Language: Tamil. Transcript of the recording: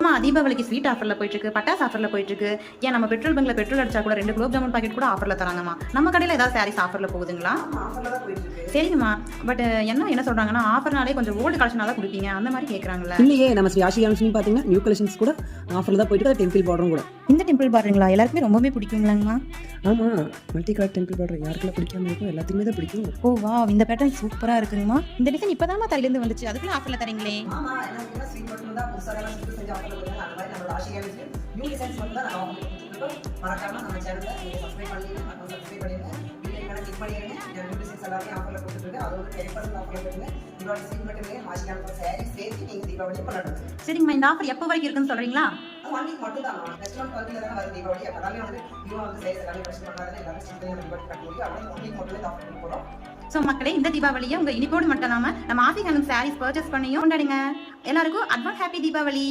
ஆமா, தீபாவளிக்கு ஸ்வீட் ஆஃபர்ல போயிட்டு இருக்கு, பட்டாசு ஆஃபர்ல போயிட்டு இருக்கு. ஏன் நம்ம பெட்ரோல் பங்க்ல பெட்ரோல் அடிச்சா கூட 2 குலோப் ஜாமுன் பாக்கெட் கூட ஆஃபர்ல தராங்கம்மா. நம்ம கடையில ஏதாவது சாரீஸ் ஆஃபர்ல போகுதுங்களா? ஆஃபர்ல தான் போயிட்டு இருக்கு. சரிங்கம்மா. பட் என்ன சொல்றாங்கன்னா ஆஃபர்னாலே கொஞ்சம் ஓல்டு கலெக்ஷனா தான் குடுப்பீங்க அந்த மாதிரி கேக்குறாங்கல்ல. இல்லையே, நம்ம ஸ்ரீ ஆஷி கேம்ஸ்னு பாத்தீங்கன்னா நியூ கலெக்ஷன்ஸ் கூட ஆஃபர்ல தான் போயிட்டு இருக்கு. டெம்பிள் பார்டரும் கூட. இந்த டெம்பிள் பார்டருங்களா எல்லாருக்குமே ரொம்பவே பிடிக்குங்களாங்கம்மா. ஆமா, மல்டி கலர் டெம்பிள் பார்டர் யாருக்கெல்லாம் பிடிக்காம இருக்கும், எல்லாத்துக்குமே தான் பிடிக்கும். ஓ வாவ், இந்த பேட்டர்ன் சூப்பரா இருக்குங்கம்மா. இந்த டிசைன் இப்பதாம்மா தலையில இருந்து வந்துச்சு, அதுக்குள்ள ஆஃபர்ல தரீங்களே. ஆமா, என்ன ஸ்வீட் மட்டும் தான் புதுசா செஞ்சு ஆஃபர்ல கொடுங்க. அந்த மாதிரி நம்ம ஆஷி கேம்ஸ்ல நியூ டிசைன்ஸ் வந்து தான் நம்ம ஆஃபர்ல மறக்காம நம்ம சேனலை நீங்க சப்ஸ்கிரைப் பண்ணிடுங்க. சப்ஸ்கிரைப் பண்ணிடுங்க. வீடியோக்கான கிளிக் பண்ணிடுங்க. நியூ டிசைன்ஸ் எல்லாமே ஆஃபர்ல கொடுத்துருக்கு. அதோட 10% ஆஃபர்ல கொடுங்க. தீபாவளி ஸ்வீட் மட்டும் இல்லையா, ஆஷி கேம்ஸ் சாரி சேர்த்து நீங்க தீபாவளி கொண்டாடுங்க. சரிங்கம்மா, இந்த ஆஃபர் எப்போ வரைக்கும் இருக்குன்னு சொல்றீங்களா? 1 வீக் மட்டும் தான். நெக்ஸ்ட் மந்த் 12ல தான் வருது தீபாவளி. அப்பதானே வந்து நியூவா வந்து சேல்ஸ் எல்லாமே பிரஷ் பண்ணாதே எல்லாரும் சிம்பிளா தீபாவளி கட்ட முடியும். அப்படியே 1 வீக் மட்டும் தான் ஆஃபர் கொடுக்க போறோம். ஸோ மக்களே, இந்த தீபாவளியை உங்க இனிப்போடு மட்டும் இல்லாம நம்ம ஆஃபி ஹேண்ட்லூம் சாரீஸ் பர்ச்சேஸ் பண்ணியும் கொண்டாடுங்க. எல்லாருக்கும் அட்வான்ஸ் ஹாப்பி தீபாவளி.